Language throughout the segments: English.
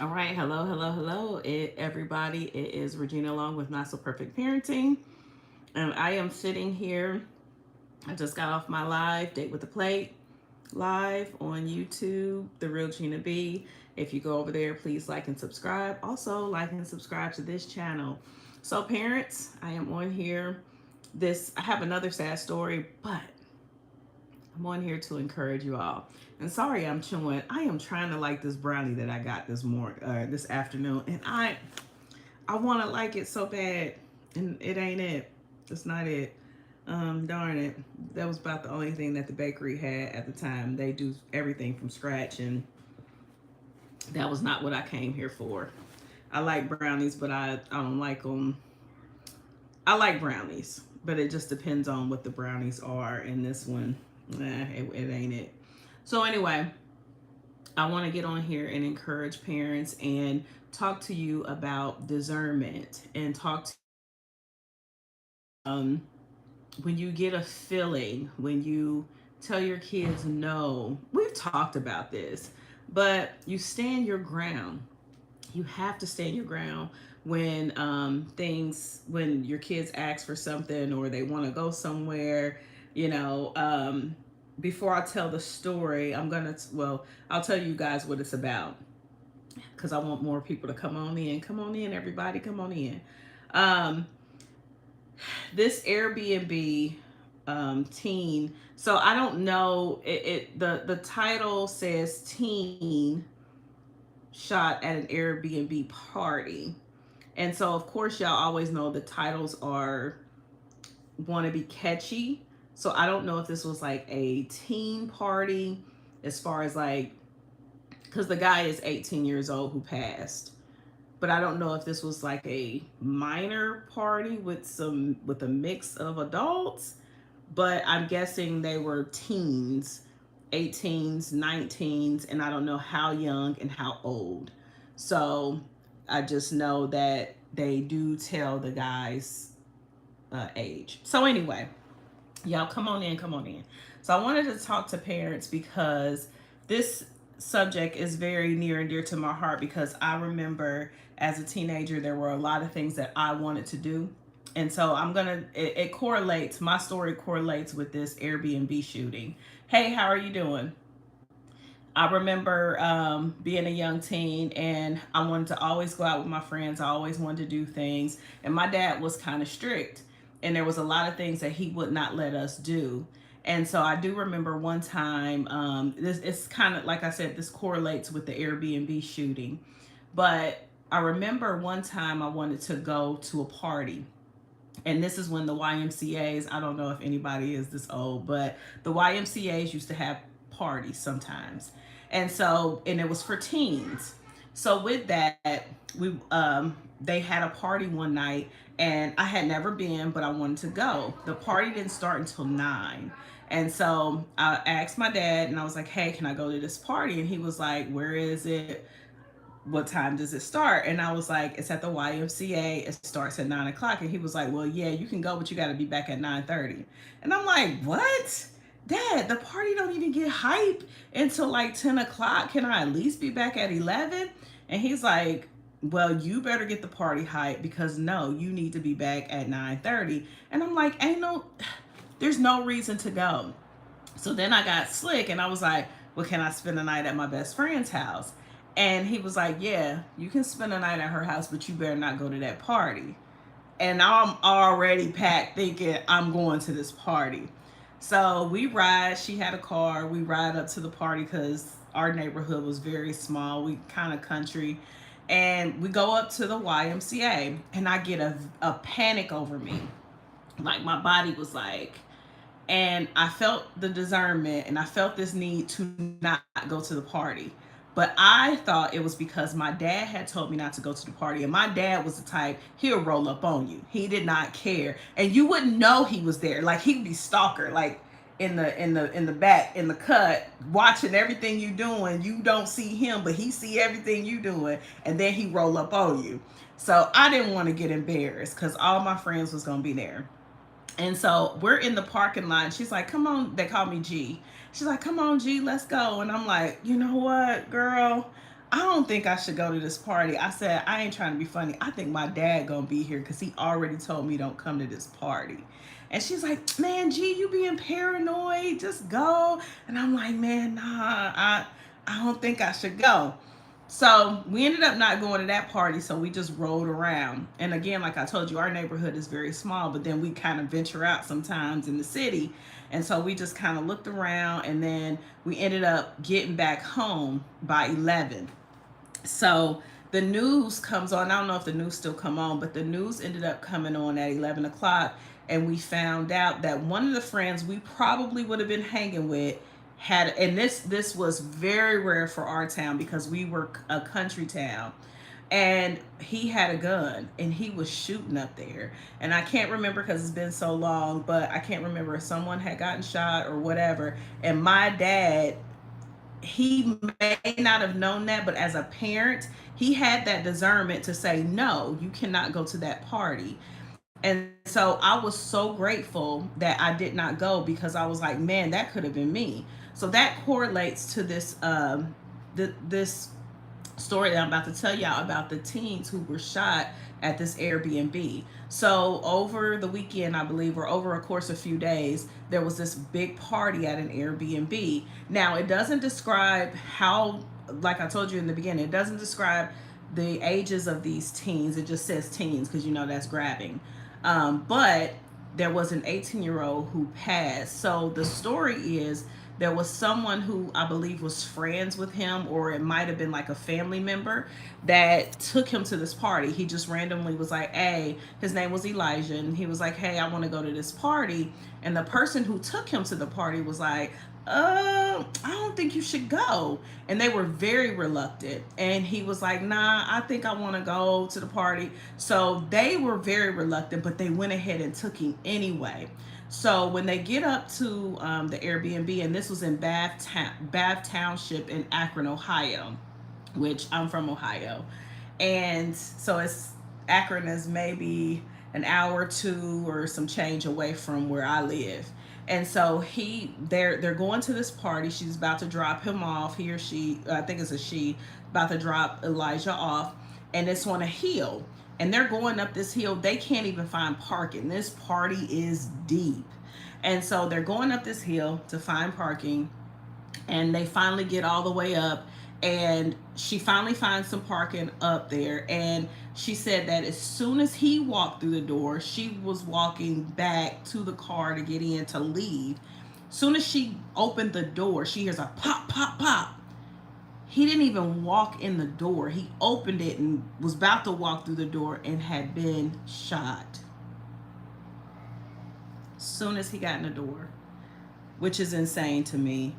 All right, hello, everybody. It is Regina along with Not So Perfect Parenting, and I am sitting here. I just got off my live date with the plate live on YouTube, the Real Gina B. If you go over there, please like and subscribe. Also, like and subscribe to this channel. So, parents, I am on here. I have another sad story, but I'm on here to encourage you all. And sorry, I'm chewing. I am trying to like this brownie that I got this afternoon, and I want to like it so bad, and it ain't it. It's not it. Darn it. That was about the only thing that the bakery had at the time. They do everything from scratch, and that was not what I came here for. I like brownies, but I don't like them. I like brownies, but it just depends on what the brownies are. And this one, it ain't it. So anyway, I want to get on here and encourage parents and talk to you about discernment and um when you get a feeling, when you tell your kids no. We've talked about this, but you stand your ground. You have to stand your ground when when your kids ask for something or they want to go somewhere. You know, before I tell the story, I'll tell you guys what it's about because I want more people to come on in. Come on in, everybody. Come on in. Um, this Airbnb teen. So I don't know. The title says teen shot at an Airbnb party, and so of course y'all always know the titles are want to be catchy. So I don't know if this was like a teen party, as far as like because the guy is 18 years old who passed, but I don't know if this was like a minor party with a mix of adults, but I'm guessing they were teens, 18s, 19s, and I don't know how young and how old. So I just know that they do tell the guy's age. So anyway, y'all come on in, come on in. So I wanted to talk to parents because this subject is very near and dear to my heart because I remember as a teenager there were a lot of things that I wanted to do. And so it correlates, my story correlates with this Airbnb shooting. Hey, how are you doing? I remember being a young teen and I wanted to always go out with my friends. I always wanted to do things. And my dad was kind of strict. And there was a lot of things that he would not let us do. And so I do remember one time, this it's kind of like I said, this correlates with the Airbnb shooting. But I remember one time I wanted to go to a party. And this is when the YMCA's, I don't know if anybody is this old, but the YMCA's used to have parties sometimes. And it was for teens. So with that, they had a party one night and I had never been, but I wanted to go. The party didn't start until 9. And so I asked my dad and I was like, "Hey, can I go to this party?" And he was like, "Where is it? What time does it start?" And I was like, "It's at the YMCA. It starts at 9 o'clock." And he was like, "Well, yeah, you can go, but you got to be back at 9:30." And I'm like, "What? Dad, the party don't even get hype until like 10 o'clock. Can I at least be back at 11?" And he's like, "Well, you better get the party hype because no, you need to be back at 9:30." And I'm like, there's no reason to go. So then I got slick and I was like, "Well, can I spend the night at my best friend's house?" And he was like, "Yeah, you can spend the night at her house, but you better not go to that party." And I'm already packed thinking I'm going to this party. So we ride, she had a car, we ride up to the party because our neighborhood was very small, we kind of country. And we go up to the YMCA and I get a panic over me. Like my body was like, and I felt the discernment and I felt this need to not go to the party. But I thought it was because my dad had told me not to go to the party, and my dad was the type, he'll roll up on you. He did not care, and you wouldn't know he was there. Like he'd be stalker, like in the back in the cut, watching everything you doing. You don't see him, but he see everything you doing, and then he roll up on you. So I didn't want to get embarrassed because all my friends was gonna be there. And so we're in the parking lot. And she's like, "Come on." They call me G. She's like, "Come on, G, let's go." And I'm like, "You know what, girl? I don't think I should go to this party. I said, I ain't trying to be funny. I think my dad gonna be here because he already told me don't come to this party. And she's like, man, G, you being paranoid. Just go. And I'm like, man, nah, I don't think I should go. So we ended up not going to that party. So we just rode around. And again, like I told you, our neighborhood is very small, but then we kind of venture out sometimes in the city. And so we just kind of looked around, and then we ended up getting back home by 11. So the news comes on. I don't know if the news still come on, but the news ended up coming on at 11 o'clock. And we found out that one of the friends we probably would have been hanging with had, and this was very rare for our town because we were a country town, and he had a gun and he was shooting up there. And I can't remember because it's been so long, but I can't remember if someone had gotten shot or whatever. And my dad, he may not have known that, but as a parent, he had that discernment to say, no, you cannot go to that party. And so I was so grateful that I did not go, because I was like, man, that could have been me. So that correlates to this story that I'm about to tell y'all about the teens who were shot at this Airbnb. So over the weekend, I believe, or over a course of a few days, there was this big party at an Airbnb. Now, it doesn't describe how, like I told you in the beginning, it doesn't describe the ages of these teens. It just says teens because you know that's grabbing. But there was an 18-year-old who passed. So the story is there was someone who I believe was friends with him, or it might have been like a family member that took him to this party. He just randomly was like, hey, his name was Elijah, and he was like, hey, I want to go to this party. And the person who took him to the party was like, I don't think you should go. And they were very reluctant. And he was like, nah, I think I want to go to the party. So they were very reluctant, but they went ahead and took him anyway. So when they get up to the Airbnb, and this was in Bath Township in Akron, Ohio, which I'm from Ohio. And so it's, Akron is maybe an hour or two or some change away from where I live. And so they're going to this party. She's about to drop him off. He or she, I think it's a she, about to drop Elijah off, and it's on a hill. And they're going up this hill. They can't even find parking. This party is deep. And so they're going up this hill to find parking, and they finally get all the way up, and she finally finds some parking up there. And she said that as soon as he walked through the door, she was walking back to the car to get in to leave. Soon as she opened the door, she hears a pop, pop, pop. He didn't even walk in the door. He opened it and was about to walk through the door and had been shot soon as he got in the door, which is insane to me.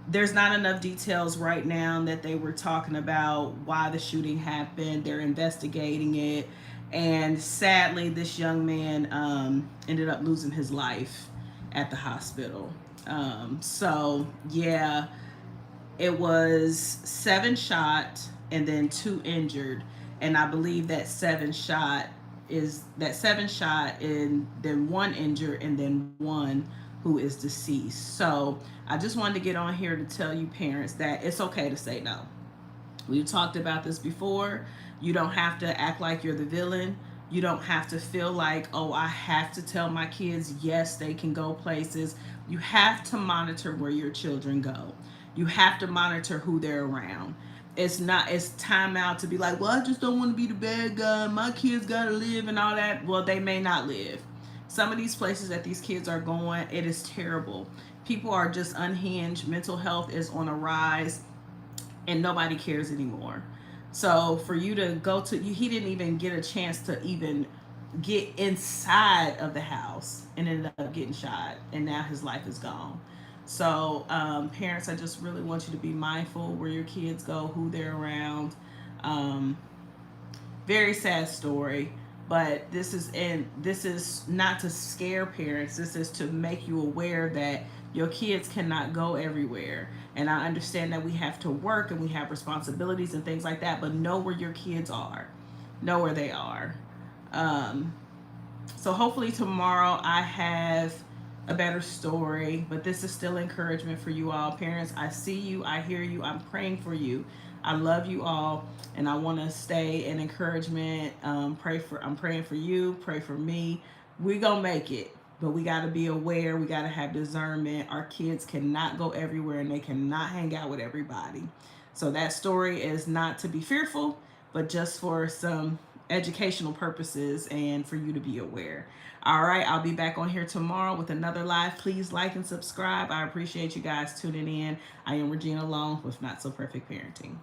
There's not enough details right now that they were talking about why the shooting happened. They're investigating it. And sadly, this young man ended up losing his life at the hospital. So, yeah, it was 7 shot and then 2 injured. And I believe that 7 shot and then 1 injured and then 1 who is deceased. So I just wanted to get on here to tell you parents that it's okay to say no. We've talked about this before. You don't have to act like you're the villain. You don't have to feel like, oh, I have to tell my kids, yes, they can go places. You have to monitor where your children go. You have to monitor who they're around. It's time out to be like, well, I just don't want to be the bad guy. My kids got to live and all that. Well, they may not live. Some of these places that these kids are going, it is terrible. People are just unhinged. Mental health is on a rise, and nobody cares anymore. So for you to go to, he didn't even get a chance to even get inside of the house and ended up getting shot, and now his life is gone. So parents, I just really want you to be mindful where your kids go, who they're around. Very sad story, but this is not to scare parents. This is to make you aware that your kids cannot go everywhere. And I understand that we have to work and we have responsibilities and things like that, but know where your kids are. Know where they are. So hopefully tomorrow I have a better story, but this is still encouragement for you all. Parents, I see you, I hear you, I'm praying for you. I love you all, and I want to stay in encouragement. I'm praying for you. Pray for me. We gonna make it, but we got to be aware. We got to have discernment. Our kids cannot go everywhere, and they cannot hang out with everybody. So that story is not to be fearful, but just for some educational purposes and for you to be aware. All right, I'll be back on here tomorrow with another live. Please like and subscribe. I appreciate you guys tuning in. I am Regina Long with Not So Perfect Parenting.